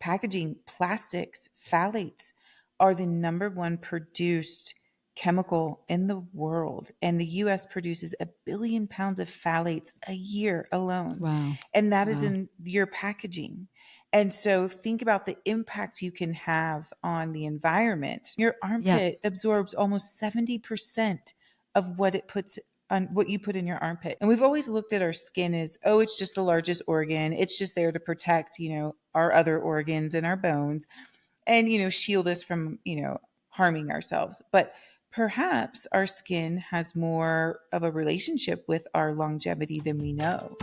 packaging, plastics, phthalates are the number one produced chemical in the world. And the US produces 1 billion pounds of phthalates a year alone. Wow. And that is Wow. in your packaging. And so think about the impact you can have on the environment. Your armpit absorbs almost 70% of what it puts on what you put in your armpit. And we've always looked at our skin as, oh, it's just the largest organ. It's just there to protect, our other organs and our bones and, shield us from, harming ourselves. But perhaps our skin has more of a relationship with our longevity than we know.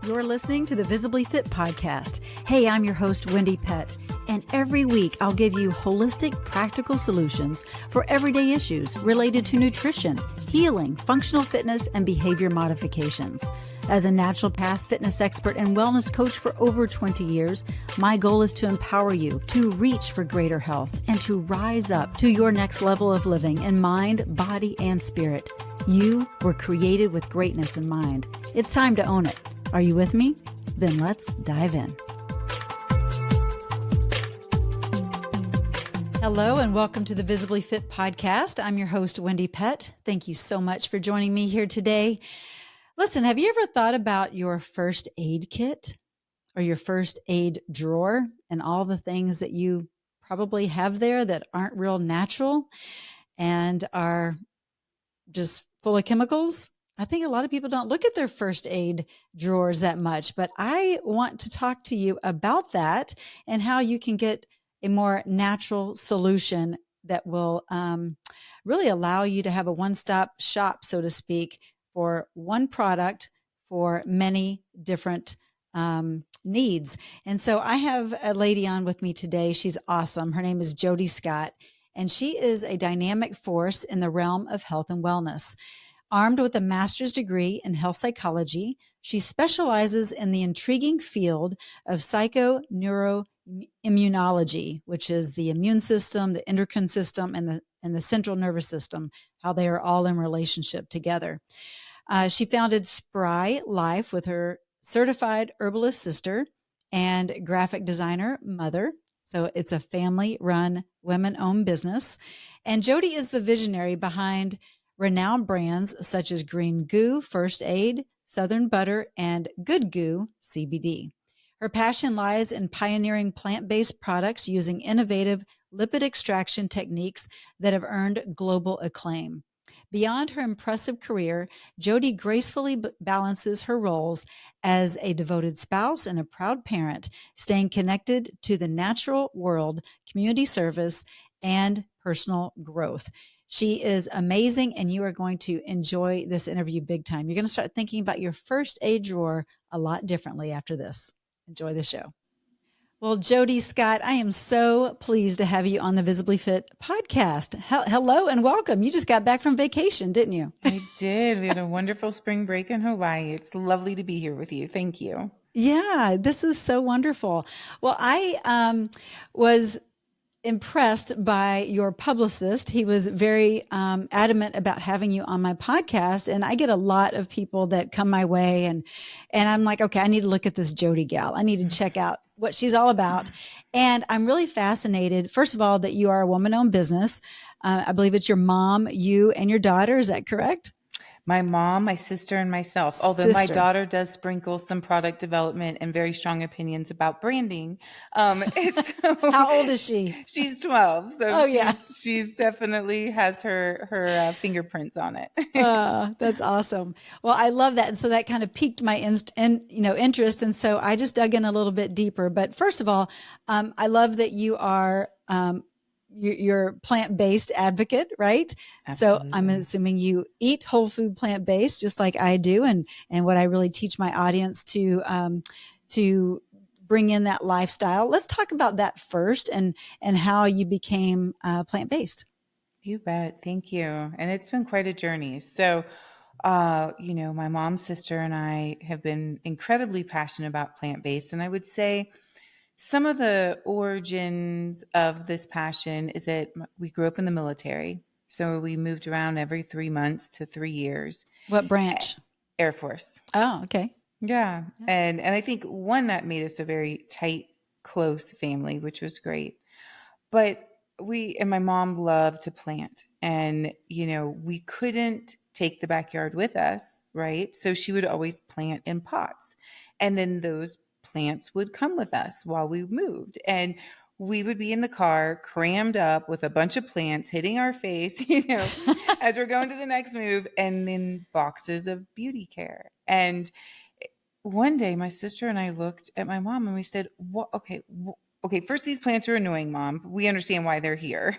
You're listening to the Visibly Fit podcast. Hey, I'm your host, Wendie Pett, and every week I'll give you holistic, practical solutions for everyday issues related to nutrition, healing, functional fitness, and behavior modifications. As a naturopath, fitness expert, and wellness coach for over 20 years, my goal is to empower you to reach for greater health and to rise up to your next level of living in mind, body, and spirit. You were created with greatness in mind. It's time to own it. Are you with me? Then let's dive in. Hello and welcome to the Visibly Fit podcast. I'm your host, Wendie Pett. Thank you so much for joining me here today. Listen, have you ever thought about your first aid kit or your first aid drawer and all the things that you probably have there that aren't real natural and are just full of chemicals? I think a lot of people don't look at their first aid drawers that much, but I want to talk to you about that and how you can get a more natural solution that will really allow you to have a one-stop shop, so to speak, for one product for many different needs. And so I have a lady on with me today. She's awesome. Her name is Jodi Scott, and she is a dynamic force in the realm of health and wellness. Armed with a master's degree in health psychology, she specializes in the intriguing field of psychoneuroimmunology, which is the immune system, the endocrine system, and the central nervous system, how they are all in relationship together. She founded Spry Life with her certified herbalist sister and graphic designer mother. So it's a family-run, women-owned business. And Jodi is the visionary behind renowned brands such as Green Goo, First Aid, Southern Butter, and Good Goo, CBD. Her passion lies in pioneering plant-based products using innovative lipid extraction techniques that have earned global acclaim. Beyond her impressive career, Jodi gracefully balances her roles as a devoted spouse and a proud parent, staying connected to the natural world, community service, and personal growth. She is amazing, and you are going to enjoy this interview big time. You're going to start thinking about your first aid drawer a lot differently after this. Enjoy the show. Well, Jodi Scott, I am so pleased to have you on the Visibly Fit podcast. Hello and welcome. You just got back from vacation, didn't you? I did. We had a wonderful spring break in Hawaii. It's lovely to be here with you. Thank you. Yeah, this is so wonderful. Well, I was impressed by your publicist. He was very adamant about having you on my podcast. And I get a lot of people that come my way and I'm like, okay, I need to look at this Jodi gal. I need to check out what she's all about. And I'm really fascinated, first of all, that you are a woman-owned business. I believe it's your mom, you, and your daughter. Is that correct? My mom, my sister, and myself. Although my daughter does sprinkle some product development and very strong opinions about branding. How old is she? She's 12. So yeah. She's definitely has her fingerprints on it. That's awesome. Well, I love that. And so that kind of piqued my interest. And so I just dug in a little bit deeper. But first of all, I love that you are you're plant-based advocate, right? Absolutely. So I'm assuming you eat whole food plant-based just like I do. And what I really teach my audience to bring in that lifestyle. Let's talk about that first and how you became plant-based. You bet. Thank you. And it's been quite a journey. So, my mom, sister, and I have been incredibly passionate about plant-based. And I would say some of the origins of this passion is that we grew up in the military. So we moved around every 3 months to 3 years. What branch? Air Force. Oh, okay. Yeah. And I think one that made us a very tight close family, which was great. But my mom loved to plant, and, we couldn't take the backyard with us, right? So she would always plant in pots. And then those plants would come with us while we moved. And we would be in the car crammed up with a bunch of plants hitting our face, as we're going to the next move, and then boxes of beauty care. And one day my sister and I looked at my mom and we said, "What? Okay, okay. First, these plants are annoying, Mom. We understand why they're here,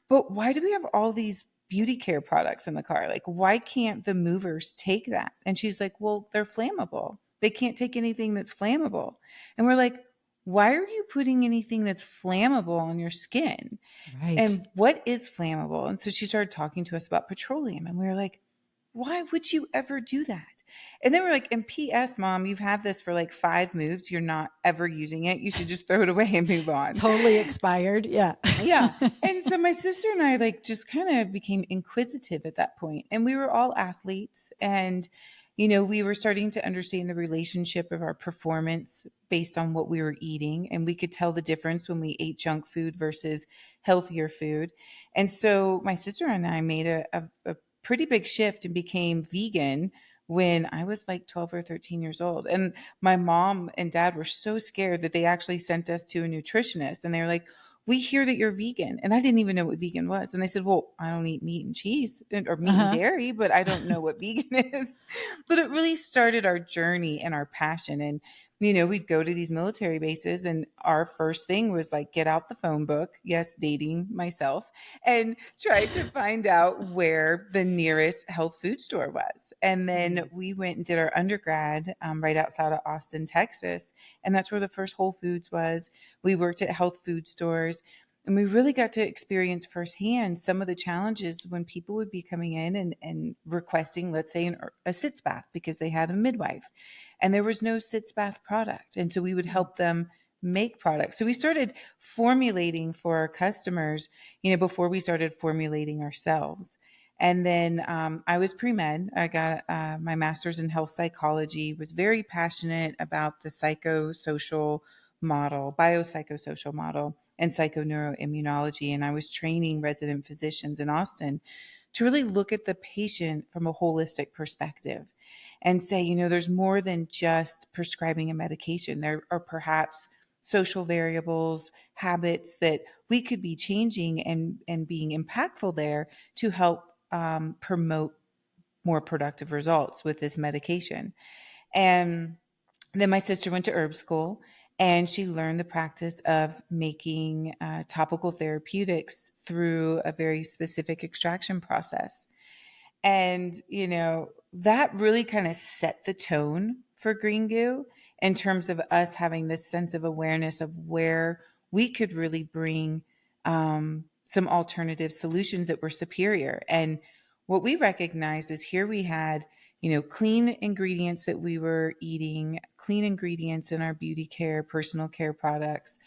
but why do we have all these beauty care products in the car? Like, why can't the movers take that?" And she's like, "Well, they're flammable. They can't take anything that's flammable." And we're like, "Why are you putting anything that's flammable on your skin? Right. And what is flammable?" And so she started talking to us about petroleum, and we were like, "Why would you ever do that?" And then we're like, "And P.S., Mom, you've had this for like 5 moves. You're not ever using it. You should just throw it away and move on." Totally expired. Yeah. Yeah. And so my sister and I like just kind of became inquisitive at that point. And we were all athletes, and we were starting to understand the relationship of our performance based on what we were eating, and we could tell the difference when we ate junk food versus healthier food. And so my sister and I made a pretty big shift and became vegan when I was like 12 or 13 years old. And my mom and dad were so scared that they actually sent us to a nutritionist, and they were like, "We hear that you're vegan." And I didn't even know what vegan was. And I said, "Well, I don't eat meat and cheese or meat and Uh-huh. dairy, but I don't know what vegan is." But it really started our journey and our passion. And, we'd go to these military bases, and our first thing was like, get out the phone book. Yes, dating myself, and try to find out where the nearest health food store was. And then we went and did our undergrad right outside of Austin, Texas. And that's where the first Whole Foods was. We worked at health food stores, and we really got to experience firsthand some of the challenges when people would be coming in and requesting, let's say, a sitz bath because they had a midwife and there was no sitz bath product. And so we would help them make products. So we started formulating for our customers, before we started formulating ourselves. And then I was pre-med. I got my master's in health psychology, was very passionate about the psychosocial model, biopsychosocial model, and psychoneuroimmunology. And I was training resident physicians in Austin to really look at the patient from a holistic perspective and say, there's more than just prescribing a medication. There are perhaps social variables, habits that we could be changing and being impactful there to help promote more productive results with this medication. And then my sister went to herb school, and she learned the practice of making topical therapeutics through a very specific extraction process. And, that really kind of set the tone for Green Goo in terms of us having this sense of awareness of where we could really bring some alternative solutions that were superior. And what we recognized is here we had, clean ingredients that we were eating, clean ingredients in our beauty care, personal care products,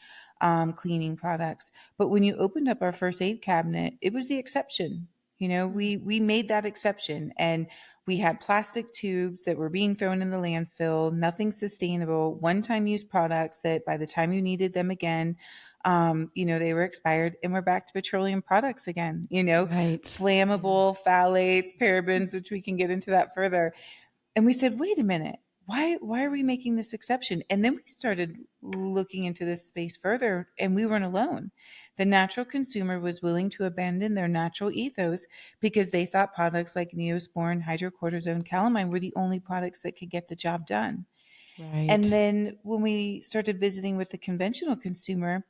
cleaning products. But when you opened up our first aid cabinet, it was the exception. We made that exception, and we had plastic tubes that were being thrown in the landfill, nothing sustainable, one-time use products that by the time you needed them again, they were expired, and we're back to petroleum products again, Right. flammable, phthalates, parabens, which we can get into that further. And we said, wait a minute, why are we making this exception? And then we started looking into this space further, and we weren't alone. The natural consumer was willing to abandon their natural ethos because they thought products like Neosporin, hydrocortisone, calamine were the only products that could get the job done. And Right. then when we started visiting with the conventional consumer,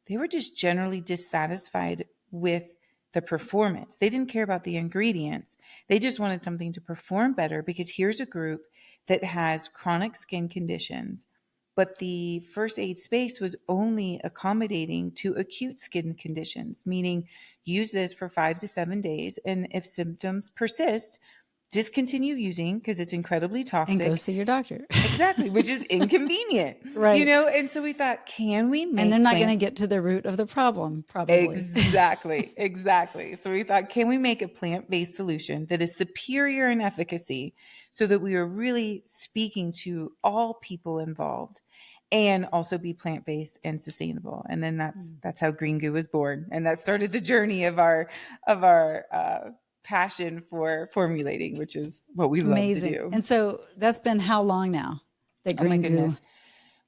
they were just generally dissatisfied with the performance. They didn't care about the ingredients. They just wanted something to perform better because here's a group that has chronic skin conditions, but the first aid space was only accommodating to acute skin conditions, meaning use this for 5 to 7 days. And if symptoms persist, discontinue using because it's incredibly And go toxic. see your doctor. Exactly, which is inconvenient, Right. And so we thought, can we And they're make not going to plant get to the root of the problem, probably. Exactly, exactly. So we thought, can we make a plant-based solution that is superior in efficacy so that we are really speaking to all people involved? and also be plant-based and sustainable. And then that's how Green Goo was born, and that started the journey of our passion for formulating, which is what we love to Amazing. do. And so that's been how long now? That Oh my Green Goo. goodness.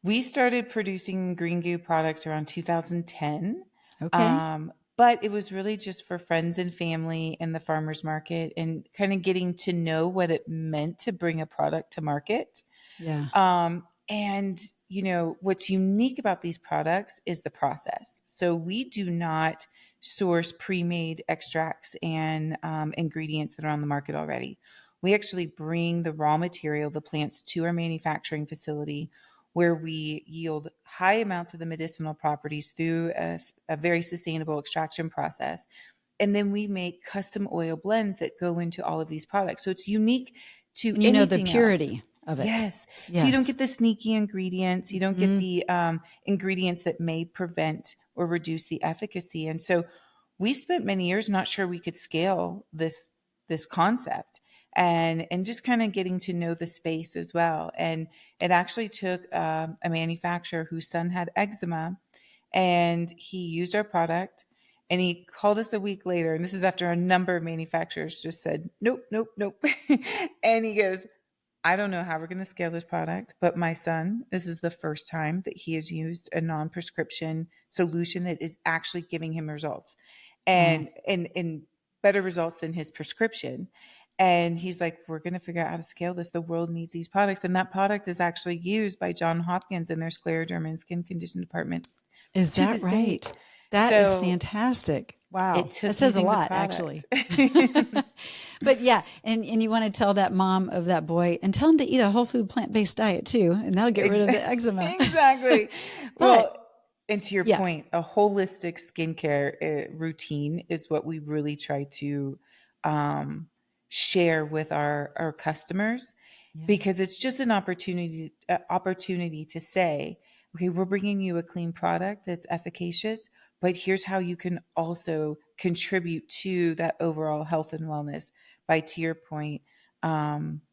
We started producing Green Goo products around 2010. Okay. But it was really just for friends and family in the farmers market and kind of getting to know what it meant to bring a product to market. Yeah. And, what's unique about these products is the process. So we do not source pre-made extracts and ingredients that are on the market already. We actually bring the raw material, the plants, to our manufacturing facility where we yield high amounts of the medicinal properties through a very sustainable extraction process. And then we make custom oil blends that go into all of these products. So it's unique to And the anything else. purity of it. Yes. So you don't Yes. get the sneaky ingredients. You don't get Mm-hmm. the ingredients that may prevent or reduce the efficacy. And so we spent many years not sure we could scale this concept, and just kind of getting to know the space as well. And it actually took a manufacturer whose son had eczema, and he used our product. And he called us a week later, and this is after a number of manufacturers just said, nope, nope, nope. And he goes, I don't know how we're going to scale this product, but my son, this is the first time that he has used a non-prescription solution that is actually giving him results, Wow. and better results than his prescription. And he's like, we're going to figure out how to scale this. The world needs these products. And that product is actually used by John Hopkins in their scleroderma and skin condition department Is to that this day. right? That is So fantastic. it Wow. That took says a using the lot, product. actually. But yeah, and you want to tell that mom of that boy and tell him to eat a whole food plant-based diet too, and that'll get rid of the eczema. Exactly. But Well, and to your yeah. point, a holistic skincare routine is what we really try to um, share with our customers, Yeah. because it's just an opportunity to say, okay, we're bringing you a clean product that's efficacious, but here's how you can also contribute to that overall health and wellness by, to your point,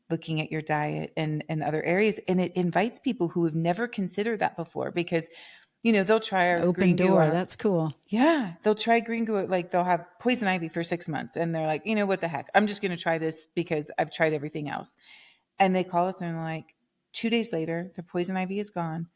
looking at your diet and other areas. And it invites people who have never considered that before, because, they'll try It's an our open Green Goo. door. That's cool. Yeah, they'll try Green Goo. Like they'll have poison ivy for 6 months and they're like, what the heck? I'm just going to try this because I've tried everything else. And they call us and they're like, 2 days later, the poison ivy is gone.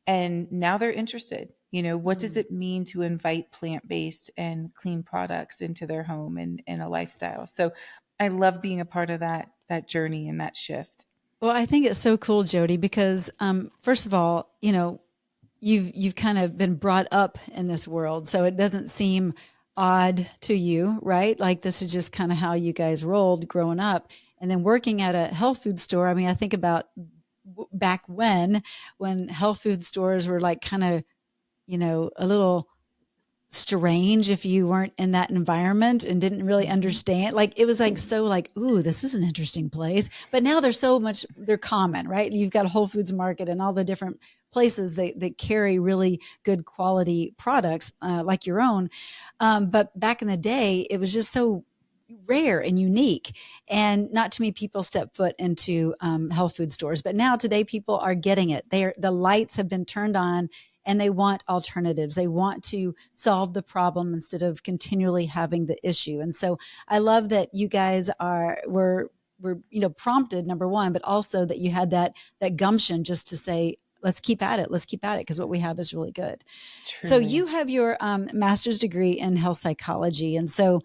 And now they're interested. What does Mm. it mean to invite plant-based and clean products into their home and a lifestyle? So I love being a part of that journey and that shift. Well, I think it's so cool, Jodi, because first of all, you've kind of been brought up in this world, so it doesn't seem odd to you, right? Like this is just kind of how you guys rolled growing up, and then working at a health food store. I mean, I think about back when health food stores were like kind of a little strange if you weren't in that environment and didn't really Mm-hmm. understand. Like it was like so like, ooh, this is an interesting place. But now they're common, right? You've got a Whole Foods market and all the different places that carry really good quality products like your own. But back in the day, it was just so rare and unique, and not too many people step foot into health food stores. But now today, people are getting it. The lights have been turned on, and they want alternatives. They want to solve the problem instead of continually having the issue. And so I love that you guys were prompted, number one, but also that you had that gumption just to say, let's keep at it, because what we have is really good. So Truly. you have your master's degree in health psychology, and so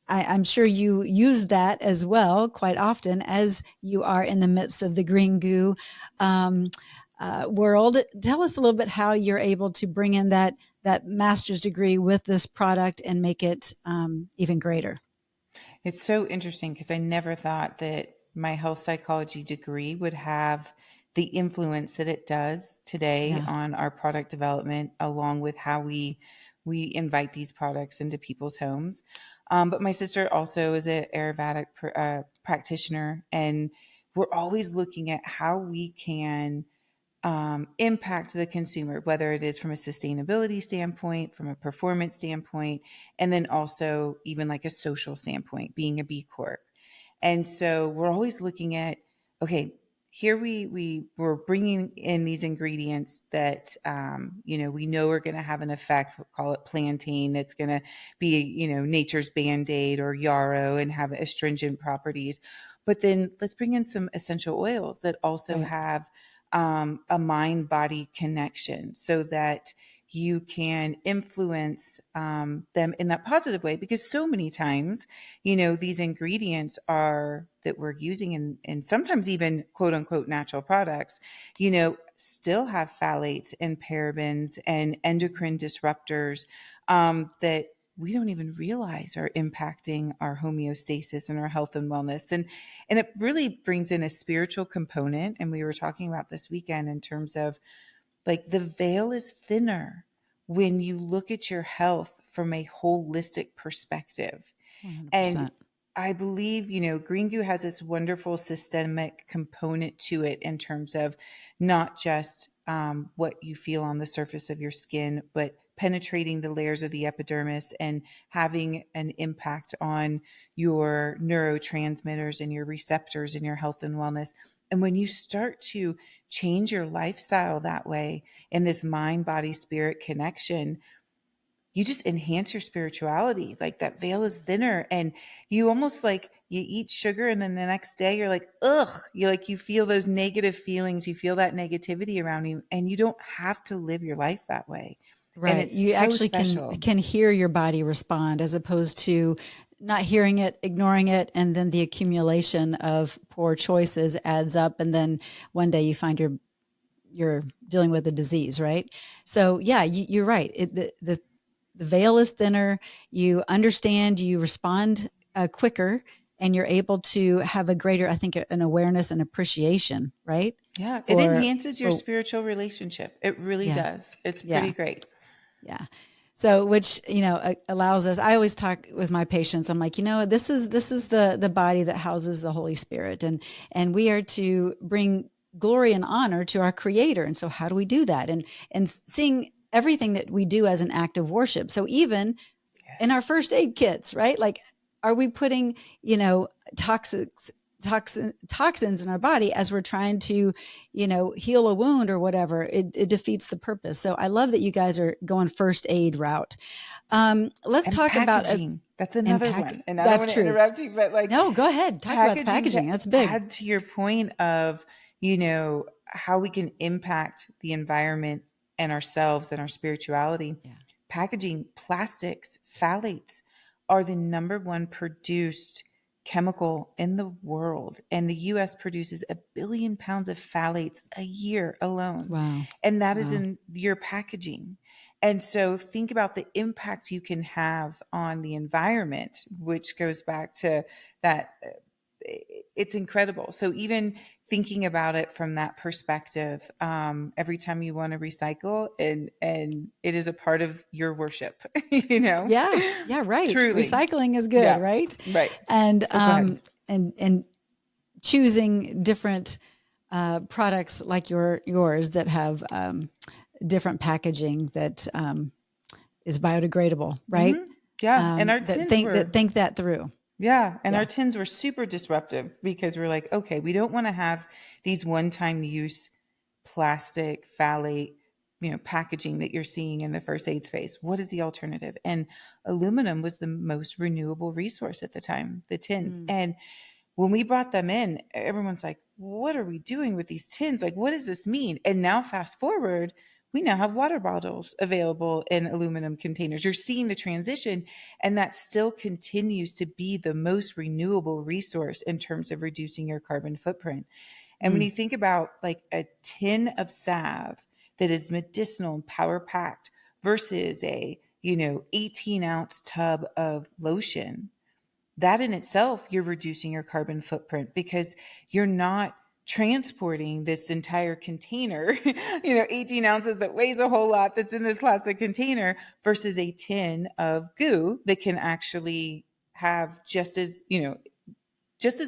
I'm sure you use that as well quite often as you are in the midst of the Green Goo world. Tell us a little bit how you're able to bring in that master's degree with this product and make it even greater. It's so interesting because I never thought that my health psychology degree would have the influence that it does today Yeah. on our product development, along with how we invite these products into people's homes. But my sister also is an Ayurvedic practitioner, and we're always looking at how we can impact the consumer, whether it is from a sustainability standpoint, from a performance standpoint, and then also even like a social standpoint, being a B Corp. And so we're always looking at, okay, here we were bringing in these ingredients that we know are going to have an effect. We'll call it plantain. That's going to be nature's band-aid, or yarrow, and have astringent properties. But then let's bring in some essential oils that also Right. have a mind-body connection, so that you can influence them in that positive way. Because so many times, these ingredients are that we're using in sometimes even quote unquote natural products, still have phthalates and parabens and endocrine disruptors that we don't even realize are impacting our homeostasis and our health and wellness. And it really brings in a spiritual component. And we were talking about this weekend in terms of, like, the veil is thinner when you look at your health from a holistic perspective. And 100%. I believe, Green Goo has this wonderful systemic component to it in terms of not just what you feel on the surface of your skin, but penetrating the layers of the epidermis and having an impact on your neurotransmitters and your receptors and your health and wellness. And when you start to change your lifestyle that way, in this mind, body, spirit connection, you just enhance your spirituality. Like, that veil is thinner, and you almost, like, you eat sugar and then the next day you're like, ugh, you feel those negative feelings, you feel that negativity around you, and you don't have to live your life that way. And Right. it's You so actually can special. can hear your body respond, as opposed to not hearing it, ignoring it, and then the accumulation of poor choices adds up, and then one day you find you're dealing with a disease, right? So yeah, you're right. The veil is thinner. You understand, you respond quicker, and you're able to have a greater, I think, an awareness and appreciation, right? Yeah, it For enhances your for spiritual relationship. It really yeah, does. It's pretty yeah. great. Yeah. So, which, allows us, I always talk with my patients. I'm like, this is the body that houses the Holy Spirit, and we are to bring glory and honor to our creator. And so how do we do that? And seeing everything that we do as an act of worship. So even in our Yes. first aid kits, right? Like, are we putting, toxics, toxins in our body as we're trying to, heal a wound or whatever? It defeats the purpose. So I love that you guys are going first aid route. Let's And talk about packaging. That's another impact. one. And I don't That's want to true. interrupt you, but, like, No, go ahead. Talk about the packaging, to packaging. That's big. add to your point of, how we can impact the environment and ourselves and our spirituality. Yeah. Packaging, plastics, phthalates are the number one produced chemical in the world. And the US produces 1 billion pounds of phthalates a year alone. Wow. And that is Wow. in your packaging. And so think about the impact you can have on the environment, which goes back to that. It's incredible. So even thinking about it from that perspective, every time you want to recycle, and it is a part of your worship, Yeah. Yeah. Right. truly. Recycling is good, Yeah. right? Right. And Oh, go ahead. and choosing different products like yours that have different packaging that is biodegradable, right? Hmm. Yeah. And our tins were, Think that through. yeah. And our Yeah. tins were super disruptive, because we're like, okay, we don't want to have these one-time use plastic phthalate, packaging that you're seeing in the first aid space. What is the alternative? And aluminum was the most renewable resource at the time, the tins. Mm. And when we brought them in, everyone's like, what are we doing with these tins? Like, what does this mean? And now, fast forward, we now have water bottles available in aluminum containers. You're seeing the transition, and that still continues to be the most renewable resource in terms of reducing your carbon footprint. And when Mm. you think about, like, a tin of salve that is medicinal and power packed versus a, 18-ounce tub of lotion, that in itself, you're reducing your carbon footprint, because you're not transporting this entire container, 18 ounces that weighs a whole lot, that's in this plastic container, versus a tin of goo that can actually have just as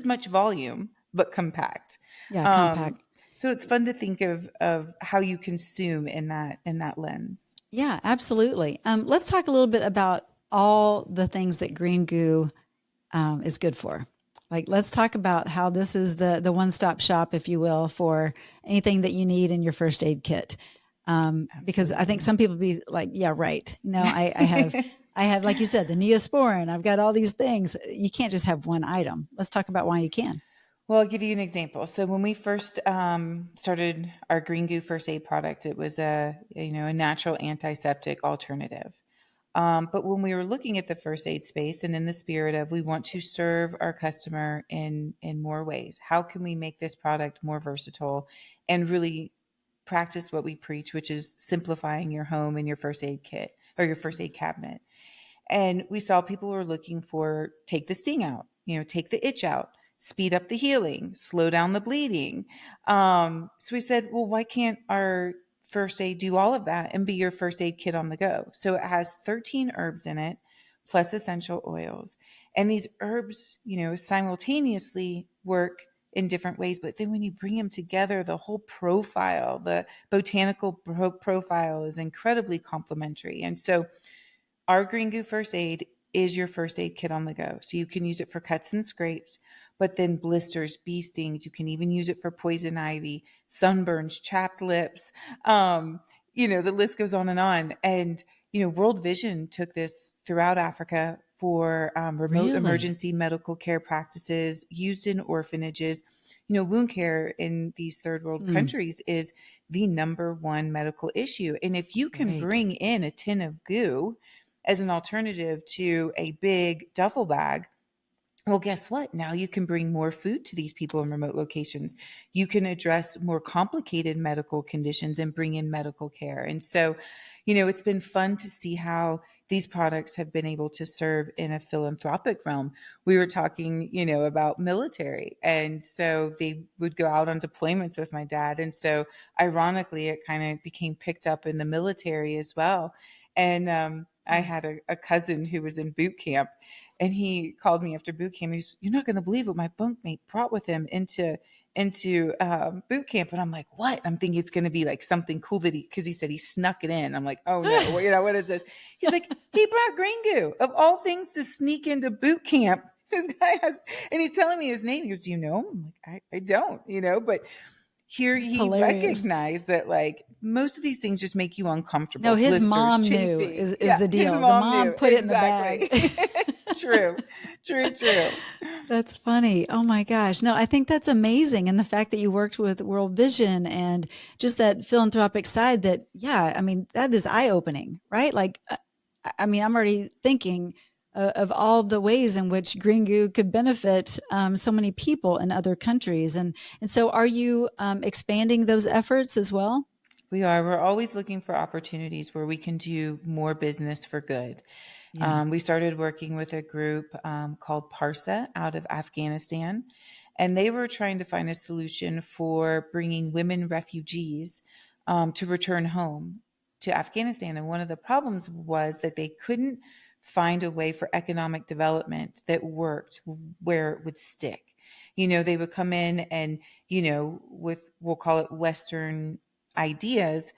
much volume, but compact. Yeah. Um, Compact. so it's fun to think of how you consume in that lens. Yeah, absolutely. Let's talk a little bit about all the things that green goo is good for. Like, let's talk about how this is the one-stop shop, if you will, for anything that you need in your first aid kit. Because I think Absolutely. some people be like, yeah, right. I have, like you said, the Neosporin. I've got all these things. You can't just have one item. Let's talk about why you can. Well, I'll give you an example. So when we first started our Green Goo first aid product, it was a natural antiseptic alternative. But when we were looking at the first aid space, and in the spirit of we want to serve our customer in more ways, how can we make this product more versatile and really practice what we preach, which is simplifying your home and your first aid kit or your first aid cabinet. And we saw people were looking for take the sting out, take the itch out, speed up the healing, slow down the bleeding. So we said, well, why can't our first aid do all of that and be your first aid kit on the go? So it has 13 herbs in it, plus essential oils. And these herbs, simultaneously work in different ways. But then when you bring them together, the whole profile, the botanical profile is incredibly complementary. And so our Green Goo First Aid is your first aid kit on the go. So you can use it for cuts and scrapes, but then blisters, bee stings. You can even use it for poison ivy, sunburns, chapped lips. The list goes on and on. And, World Vision took this throughout Africa for remote Really? emergency medical care practices used in orphanages. Wound care in these third world Mm, countries is the number one medical issue. And if you can right. bring in a tin of goo, as an alternative to a big duffel bag, well, guess what? Now you can bring more food to these people in remote locations. You can address more complicated medical conditions and bring in medical care. And so, it's been fun to see how these products have been able to serve in a philanthropic realm. We were talking, about military. And so they would go out on deployments with my dad. And so, ironically, it kind of became picked up in the military as well. And I Hmm. had a cousin who was in boot camp, and he called me after boot camp. He's, you're not going to believe what my bunkmate brought with him into boot camp. And I'm like, what? I'm thinking it's going to be like something cool because he said he snuck it in. I'm like, oh no, what is this? He's like, he brought Green Goo of all things to sneak into boot camp. This guy has, and he's telling me his name. He goes, do you know him? I'm like, I don't, but here That's he hilarious. recognized that like most of these things just make you No, uncomfortable. his Blisters, mom knew chafing. is Yeah, the his deal. The mom mom knew. put it in the bag. Exactly. True. True, true. That's funny. Oh my gosh. No, I think that's amazing. And the fact that you worked with World Vision and just that philanthropic side that, yeah, I mean, that is eye opening, right? Like, I mean, I'm already thinking of all the ways in which Green Goo could benefit so many people in other countries. And so are you expanding those efforts as well? We are. We're always looking for opportunities where we can do more business for good. Yeah. We started working with a group called Parsa out of Afghanistan, and they were trying to find a solution for bringing women refugees to return home to Afghanistan. And one of the problems was that they couldn't find a way for economic development that worked where it would stick. They would come in and, with, we'll call it Western ideas,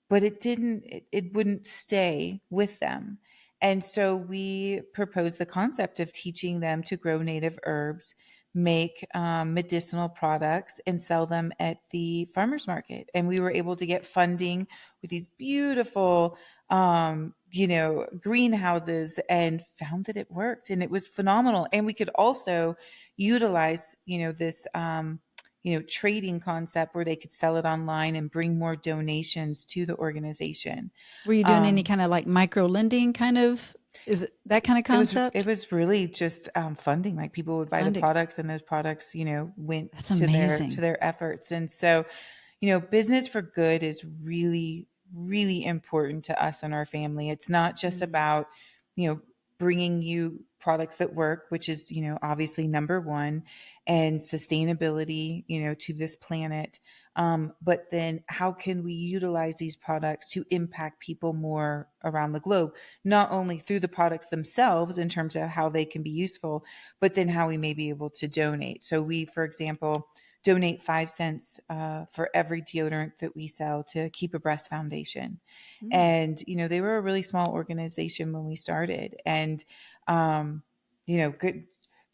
but it wouldn't stay with them. And so we proposed the concept of teaching them to grow native herbs, make medicinal products, and sell them at the farmers market. And we were able to get funding with these beautiful, greenhouses, and found that it worked and it was phenomenal. And we could also utilize, this. Trading concept where they could sell it online and bring more donations to the organization. Were you doing any Um, kind of like micro lending kind of, is it that kind of it concept? was really just funding. Like people would buy the Funding. products, and those products, went That's to amazing. their efforts. And so, business for good is really, really important to us and our family. It's not just Mm. about, you know, bringing you products that work, which is, obviously number one, and sustainability, to this planet. But then how can we utilize these products to impact people more around the globe, not only through the products themselves in terms of how they can be useful, but then how we may be able to donate. So we, for example, donate 5 cents for every deodorant that we sell to Keep a Breast Foundation. Mm. And, they were a really small organization when we started. And, good.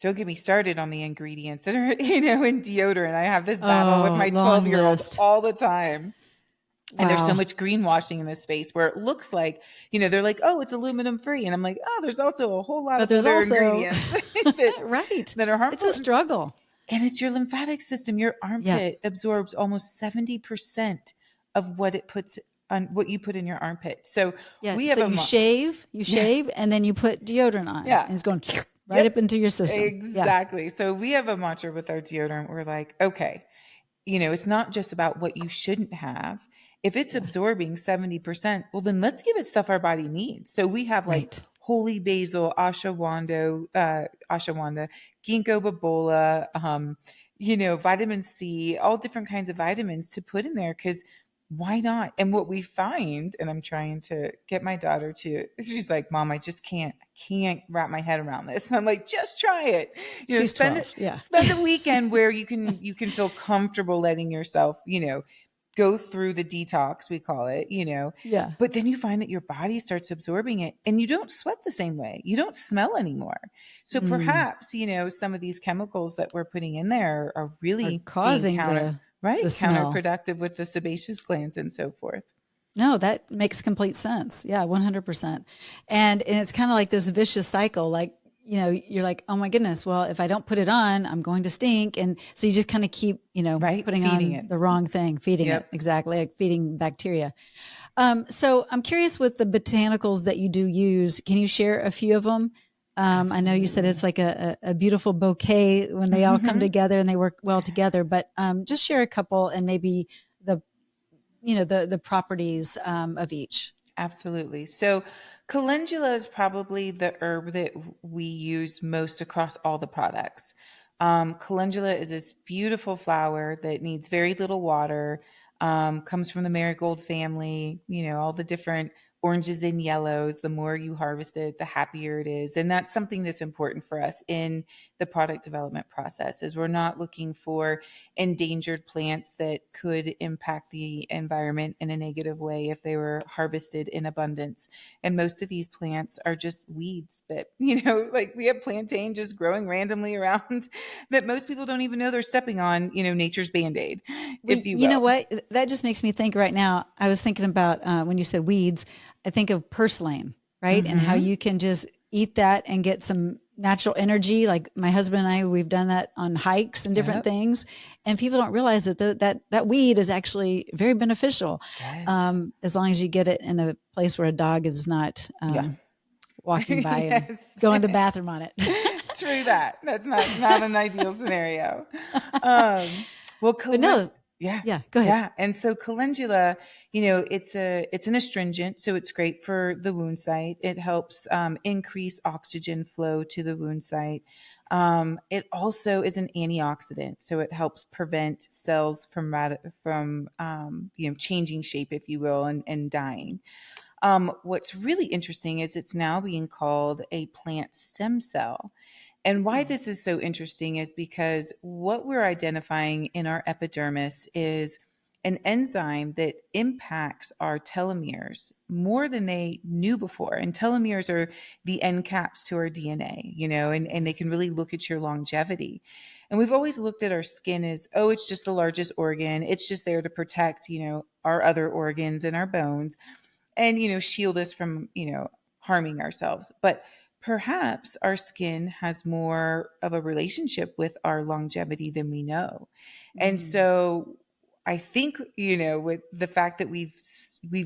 don't get me started on the ingredients that are, in deodorant. I have this battle with Oh, my long 12-year-old list. all the time. And there's so Wow. much greenwashing in this space where it looks like, they're like, oh, it's aluminum free. And I'm like, oh, there's also a whole lot But of there's other also, ingredients that, right. that are It's harmful. a struggle. And it's your lymphatic system. Your Yeah. armpit absorbs almost 70% of what it puts on what you put in your armpit. So Yeah. we So have you yeah, shave, and then you put deodorant on, yeah, and it's going right yep, up into your system. Yeah. exactly. So we have a mantra with our deodorant. We're like, okay, it's not just about what you shouldn't have. If it's Yeah. absorbing 70%, well, then let's give it stuff our body needs. So we have like Right. holy basil, ashwagandha, ginkgo biloba, vitamin C, all different kinds of vitamins to put in there because why not? And what we find, and I'm trying to get my daughter to, she's like, Mom, I just can't wrap my head around this. And I'm like, just try it. She's Spend 12. Yeah. spend a weekend where you can feel comfortable letting yourself, go through the detox, we call it, Yeah. but then you find that your body starts absorbing it and you don't sweat the same way. You don't smell anymore. So Mm. perhaps, some of these chemicals that we're putting in there are Are really being causing the smell. counterproductive with the sebaceous glands and so forth. No, that makes complete sense. Yeah, 100%. And it's kind of like this vicious cycle. Like, you're like, oh my goodness, well, if I don't put it on, I'm going to stink. And so you just kind of keep, Right? putting Feeding on it. the wrong thing, feeding it. Yep. Exactly. Like feeding bacteria. So I'm curious with the botanicals that you do use. Can you share a few of them? I know you said it's Absolutely. like a beautiful bouquet when they all come together and they work well together, but just share a couple and maybe the the properties of each. Absolutely. So, calendula is probably the herb that we use most across all the products. Calendula is this beautiful flower that needs very little water, comes from the marigold family, all the different oranges and yellows. The more you harvest it, the happier it is. And that's something that's important for us in the product development process is we're not looking for endangered plants that could impact the environment in a negative way if they were harvested in abundance. And most of these plants are just weeds that, like we have plantain just growing randomly around that most people don't even know they're stepping on, nature's band-aid, Well, if you you know will. what? That just makes me think right now. I was thinking about when you said weeds, I think of purslane, right? And how Mm-hmm. you can just eat that and get some natural energy. Like my husband and I, we've done that on hikes and different Yep. things. And people don't realize that that weed is actually very beneficial, Yes. as long as you get it in a place where a dog is not Yeah. walking by and Yes. going to the bathroom on it. True that. That's not an ideal scenario. Um, well, But no, yeah, yeah, go ahead. yeah. And so calendula, it's an astringent, so it's great for the wound site. It helps increase oxygen flow to the wound site. It also is an antioxidant, so it helps prevent cells from changing shape, if you will, and dying. What's really interesting is it's now being called a plant stem cell. And why Hmm. this is so interesting is because what we're identifying in our epidermis is an enzyme that impacts our telomeres more than they knew before. And telomeres are the end caps to our DNA, and they can really look at your longevity. And we've always looked at our skin as, oh, it's just the largest organ. It's just there to protect, our other organs and our bones and shield us from harming ourselves. But perhaps our skin has more of a relationship with our longevity than we know. And Mm. so I think with the fact that we've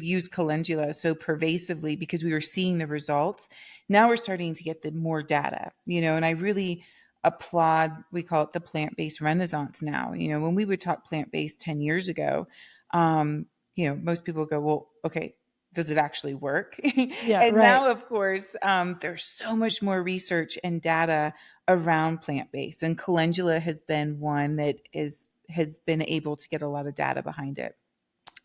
used calendula so pervasively because we were seeing the results, now we're starting to get the more data, and I really applaud, we call it the plant-based renaissance now. When we would talk plant-based 10 years ago, most people go, well, okay, does it actually work? Yeah, And right. now, of course, there's so much more research and data around plant-based, and calendula has been one that has been able to get a lot of data behind it.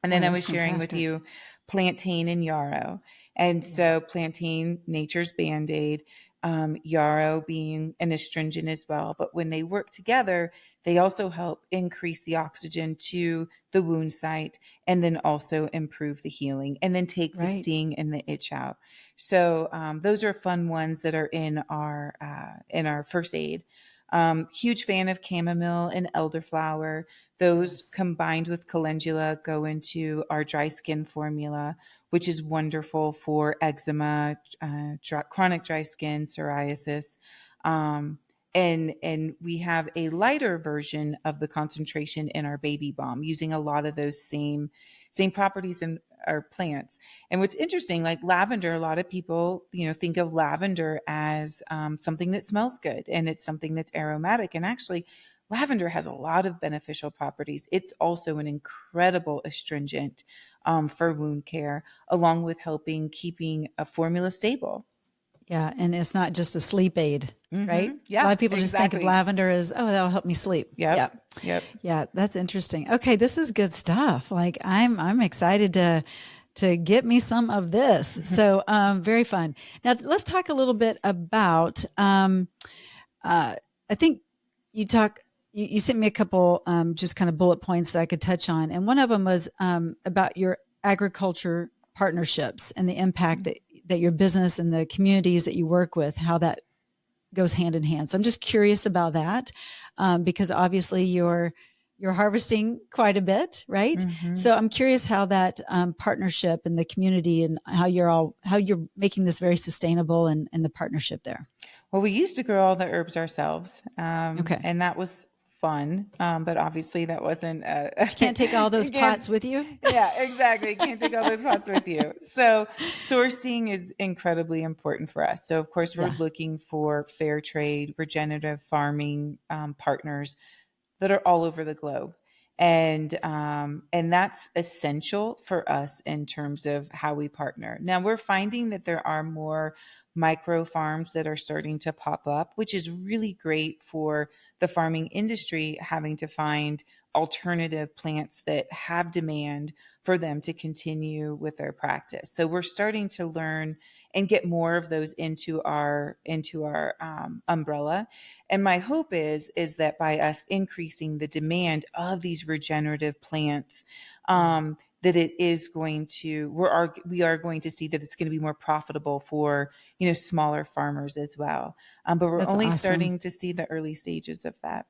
And Boy, then I that's was sharing with fantastic. you plantain and yarrow. And Yeah. so plantain, nature's band-aid. yarrow being an astringent as well. But when they work together, they also help increase the oxygen to the wound site and then also improve the healing and then take the Right. sting and the itch out. So those are fun ones that are in our first aid. Huge fan of chamomile and elderflower. Those Yes. combined with calendula go into our dry skin formula, which is wonderful for eczema, chronic dry skin, psoriasis. And we have a lighter version of the concentration in our baby balm using a lot of those same properties in our plants. And what's interesting, like lavender, a lot of people, think of lavender as something that smells good and it's something that's aromatic. And actually, lavender has a lot of beneficial properties. It's also an incredible astringent for wound care, along with helping keeping a formula stable. Yeah. And it's not just a sleep aid, right? A lot Yeah, of people just think of exactly. lavender as, oh, that'll help me sleep. Yeah. Yep. Yep. Yeah. That's interesting. Okay. This is good stuff. Like I'm excited to get me some of this. So, very fun. Now let's talk a little bit about, I think you sent me a couple, just kind of bullet points that I could touch on. And one of them was, about your agriculture partnerships and the impact that your business and the communities that you work with, how that goes hand in hand. So I'm just curious about that, because obviously you're harvesting quite a bit, right? Mm-hmm. So I'm curious how that partnership and the community and how you're making this very sustainable and the partnership there. Well, we used to grow all the herbs ourselves, Okay. and that was fun. But obviously, that wasn't. But you can't take all those You can't. pots with you. Yeah, exactly. You can't take all those pots with you. So sourcing is incredibly important for us. So of course, we're Yeah. looking for fair trade, regenerative farming partners that are all over the globe. And that's essential for us in terms of how we partner. Now we're finding that there are more micro farms that are starting to pop up, which is really great for the farming industry having to find alternative plants that have demand for them to continue with their practice. So we're starting to learn and get more of those into our umbrella. And my hope is that by us increasing the demand of these regenerative plants, that it is going to we are going to see that it's going to be more profitable for smaller farmers as well. But we're That's only awesome. starting to see the early stages of that.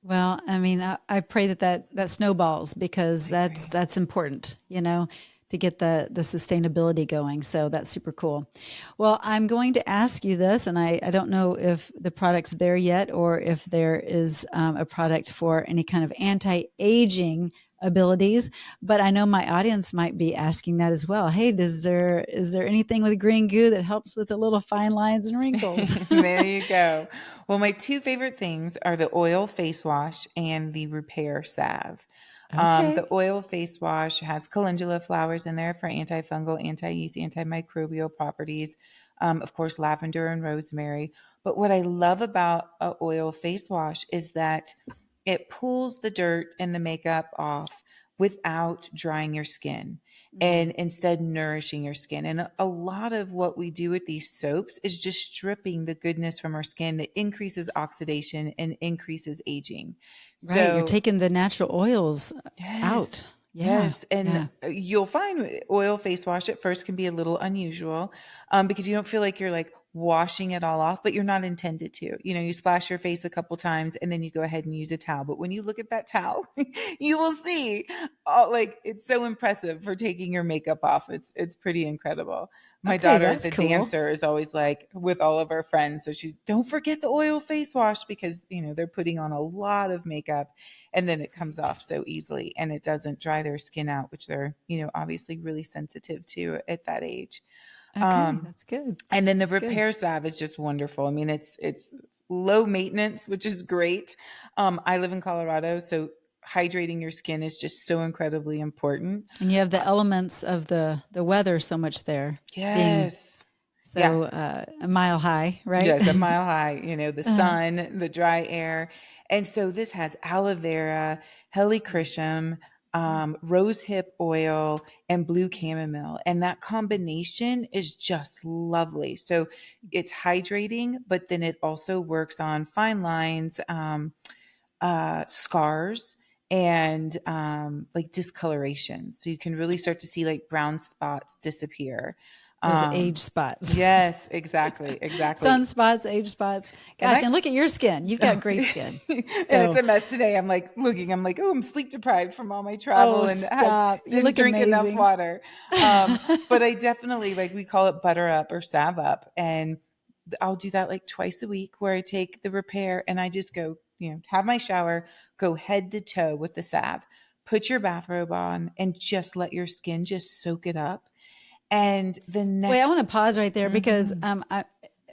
Well, I mean, I pray that snowballs because I agree. that's important, to get the sustainability going. So that's super cool. Well, I'm going to ask you this, and I don't know if the product's there yet or if there is a product for any kind of anti-aging abilities, but I know my audience might be asking that as well. Hey, is there anything with green goo that helps with the little fine lines and wrinkles? There you go. Well, my two favorite things are the oil face wash and the repair salve. The Okay. oil face wash has calendula flowers in there for antifungal, anti-yeast, antimicrobial properties. Of course, lavender and rosemary. But what I love about a oil face wash is that it pulls the dirt and the makeup off without drying your skin and instead nourishing your skin. And a lot of what we do with these soaps is just stripping the goodness from our skin that increases oxidation and increases aging. Right. You're So taking the natural oils out. yes. Yeah. Yes. And Yeah. you'll find oil face wash at first can be a little unusual because you don't feel like you're like washing it all off, but you're not intended to. You splash your face a couple times and then you go ahead and use a towel. But when you look at that towel, you will see like it's so impressive for taking your makeup off. It's pretty incredible. My Okay. daughter is That's a cool. dancer, is always like with all of our friends. So she don't forget the oil face wash because, they're putting on a lot of makeup and then it comes off so easily and it doesn't dry their skin out, which they're, obviously really sensitive to at that age. Okay. Um, That's good. and then the That's good. repair salve is just wonderful. I mean, it's low maintenance, which is great. I live in Colorado, so hydrating your skin is just so incredibly important. And you have the Uh, elements of the weather so much there being yes. Yeah. so a mile high, right? Yes, a mile high, the uh, sun, the dry air. And so this has aloe vera, helichrysum, rose hip oil, and blue chamomile. And that combination is just lovely. So it's hydrating, but then it also works on fine lines, scars, and like discoloration. So you can really start to see like brown spots disappear. Those age spots. Yes, exactly, exactly. Sunspots, age spots. And Gosh, and look at your skin. You've got great skin. And it's So, a mess today. I'm like looking, I'm like, oh, I'm sleep deprived from all my travel oh, and stop. You didn't look drink enough amazing. water. But I definitely, like, we call it butter up or salve up. And I'll do that like twice a week, where I take the repair and I just go, have my shower, go head to toe with the salve, put your bathrobe on, and just let your skin just soak it up. And the Wait, I want next, to pause right there because Mhm.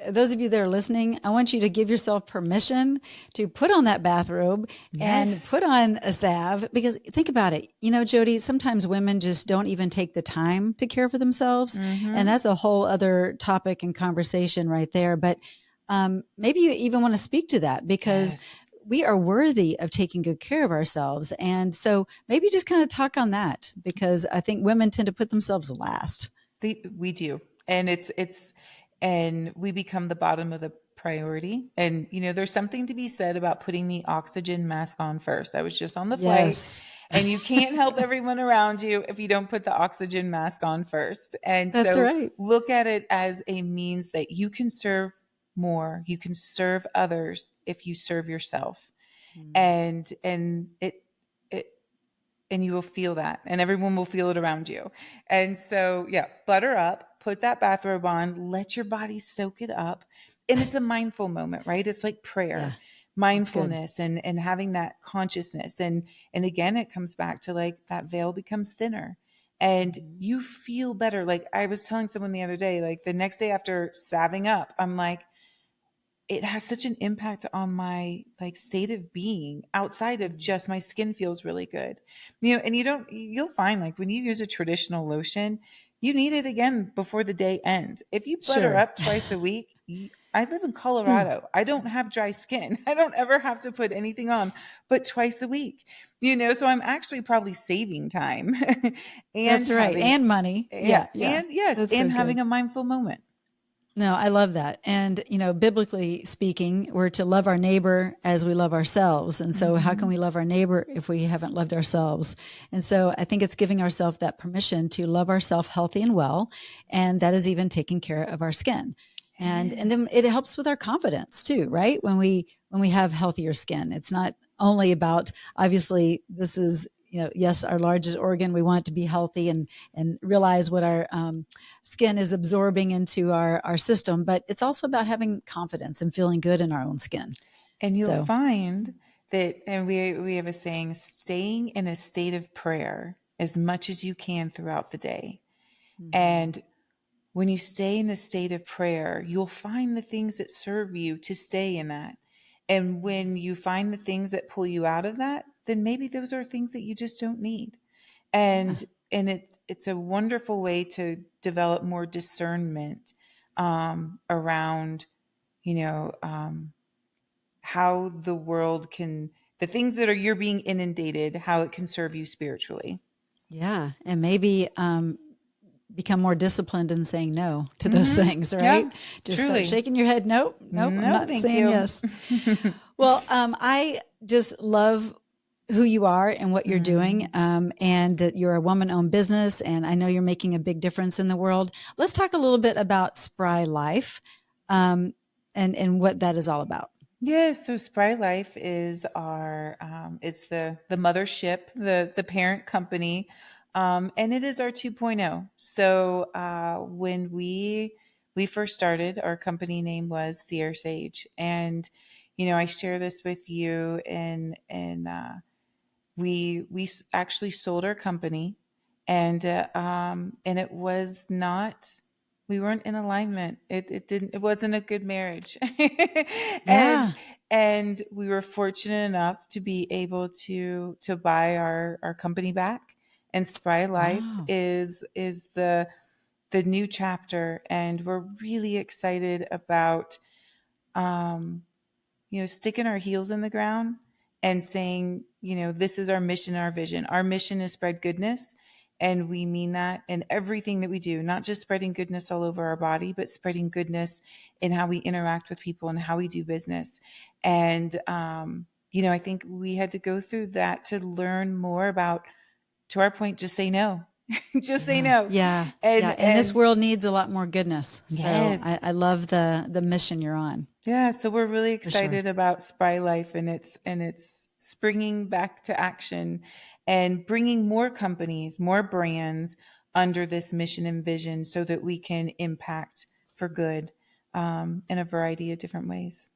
those of you that are listening, I want you to give yourself permission to put on that bathrobe and Yes. put on a salve, because think about it. Jodi, sometimes women just don't even take the time to care for themselves. And Mm-hmm. that's a whole other topic and conversation right there. But maybe you even want to speak to that, because Yes. we are worthy of taking good care of ourselves. And so maybe just kind of talk on that, because I think women tend to put themselves last. We do. And and we become the bottom of the priority. And, there's something to be said about putting the oxygen mask on first. I was just on the flight, Yes. and you can't help everyone around you if you don't put the oxygen mask on first. And That's so right. look at it as a means that you can serve more, you can serve others if you serve yourself. Mm. And it and you will feel that, and everyone will feel it around you. And so, yeah, butter up, put that bathrobe on, let your body soak it up. And it's a mindful moment, right? It's like Yeah, prayer, that's good. mindfulness, and having that consciousness. And again, it comes back to like that veil becomes thinner and Mhm. you feel better. Like I was telling someone the other day, like the next day after salving up, I'm like, it has such an impact on my like state of being outside of Mhm. just my skin feels really good. And you'll find like when you use a traditional lotion, you need it again before the day ends. If you butter Sure. up twice a week, I live in Colorado. I don't have dry skin. I don't ever have to put anything on but twice a week. So I'm actually probably saving time and That's right. having, And money. yeah, Yeah, yeah. and yes, That's so and having good. a mindful moment. No, I love that. And, biblically speaking, we're to love our neighbor as we love ourselves. And so, how can Mhm. we love our neighbor if we haven't loved ourselves? And so, I think it's giving ourselves that permission to love ourselves healthy and well. And that is even taking care of our skin. And then it Yes. helps with our confidence too, right? When we have healthier skin, it's not only about, obviously, this is, yes, our largest organ. We want it to be healthy and realize what our skin is absorbing into our system, but it's also about having confidence and feeling good in our own skin. And you'll So, find that, and we have a saying, staying in a state of prayer as much as you can throughout the day. mhm. And when you stay in a state of prayer, you'll find the things that serve you to stay in that. And when you find the things that pull you out of that, then maybe those are things that you just don't need. Yeah. And it's a wonderful way to develop more discernment around, you know, um, how the world can, the things that are you're being inundated, how it can serve you spiritually. Yeah. And maybe become more disciplined in saying no to those Mm-hmm. things, Yeah, right? Just start truly. shaking your head. Nope, nope, I'm No, not thank saying you. yes. Well, I just love who you are and what you're doing, Mm. and that you're a woman owned business. And I know you're making a big difference in the world. Let's talk a little bit about Spry Life, um, and what that is all about. Yeah, so Spry Life is it's the mothership, the parent company, and it is our 2.0. So when we first started, our company name was Sierra Sage, and I share this with you, and we actually sold our company, and it was not, we weren't in alignment. It wasn't a good marriage. and Yeah. and we were fortunate enough to be able to buy our company back. And Spry Life Wow. is the new chapter, and we're really excited about sticking our heels in the ground and saying, this is our mission, our vision. Our mission is spread goodness. And we mean that in everything that we do, not just spreading goodness all over our body, but spreading goodness in how we interact with people and how we do business. And, I think we had to go through that to learn more about, to our point, just say no. Just say no. Yeah. And this world needs a lot more goodness. So yes. I love the mission you're on. Yeah. So we're really excited about Spry Life and its springing back to action and bringing more companies, more brands under this mission and vision so that we can impact for good in a variety of different ways.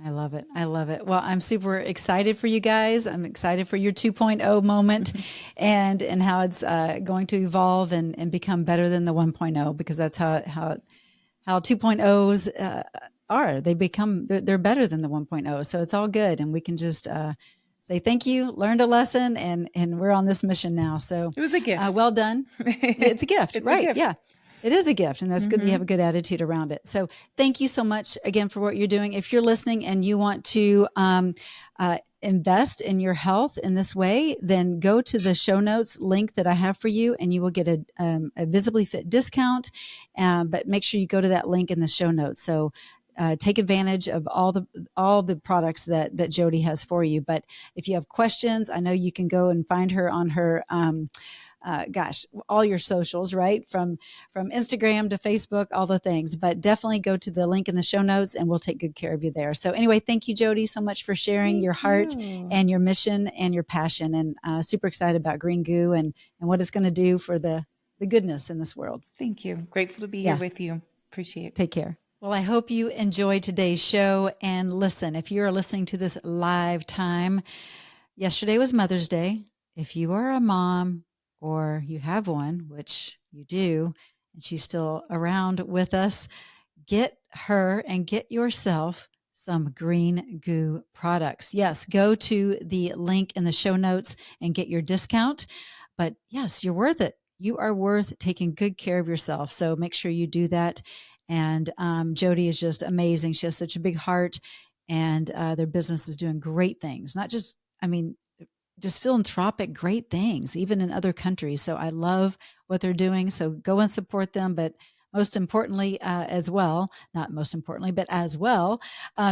I love it. I love it. Well, I'm super excited for you guys. I'm excited for your 2.0 moment and how it's going to evolve and become better than the 1.0, because that's how 2.0s are. They're better than the 1.0. So it's all good. And we can just say thank you, learned a lesson, and we're on this mission now. So it was a gift. Well done. It's a gift, it's right? A gift. Yeah. It is a gift, and that's good that you have a good attitude around it. So thank you so much again for what you're doing. If you're listening and you want to invest in your health in this way, then go to the show notes link that I have for you, and you will get a Visibly Fit discount. But make sure you go to that link in the show notes. So take advantage of all the products that Jodi has for you. But if you have questions, I know you can go and find her on her all your socials, right? From Instagram to Facebook, all the things, but definitely go to the link in the show notes and we'll take good care of you there. So anyway, thank you, Jodi, so much for sharing your heart and your mission and your passion, and super excited about Green Goo and what it's going to do for the goodness in this world. Thank you. Grateful to be here with you. Appreciate it. Take care. Well, I hope you enjoyed today's show. And listen, if you're listening to this live time, yesterday was Mother's Day. If you are a mom, or you have one, which you do, and she's still around with us, get her and get yourself some Green Goo products. Yes, go to the link in the show notes and get your discount. But yes, you're worth it. You are worth taking good care of yourself. So make sure you do that. And Jodi is just amazing. She has such a big heart, and their business is doing great things. Not just, just philanthropic great things, even in other countries. So I love what they're doing. So go and support them. But most importantly, as well,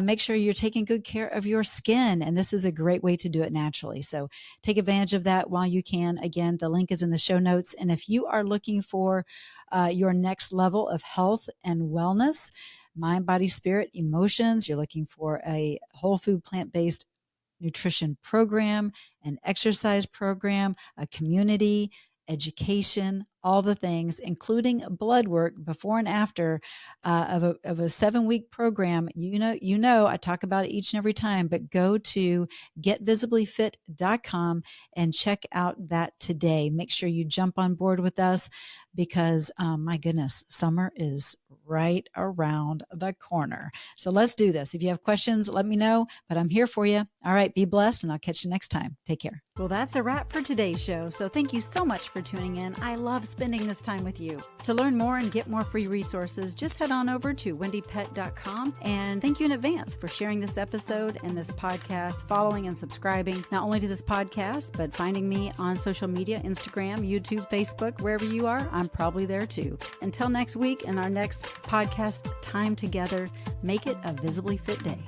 make sure you're taking good care of your skin. And this is a great way to do it naturally. So take advantage of that while you can. Again, the link is in the show notes. And if you are looking for your next level of health and wellness, mind, body, spirit, emotions, you're looking for a whole food, plant-based nutrition program, an exercise program, a community, education, all the things, including blood work before and after of a 7-week program. You know, I talk about it each and every time, but go to getvisiblyfit.com and check out that today. Make sure you jump on board with us because my goodness, summer is right around the corner. So let's do this. If you have questions, let me know, but I'm here for you. All right, be blessed, and I'll catch you next time. Take care. Well, that's a wrap for today's show. So thank you so much for tuning in. I love spending this time with you. To learn more and get more free resources, just head on over to wendiepett.com. And thank you in advance for sharing this episode and this podcast, following and subscribing, not only to this podcast, but finding me on social media, Instagram, YouTube, Facebook, wherever you are, I'm probably there too. Until next week and our next podcast time together, make it a Visibly Fit day.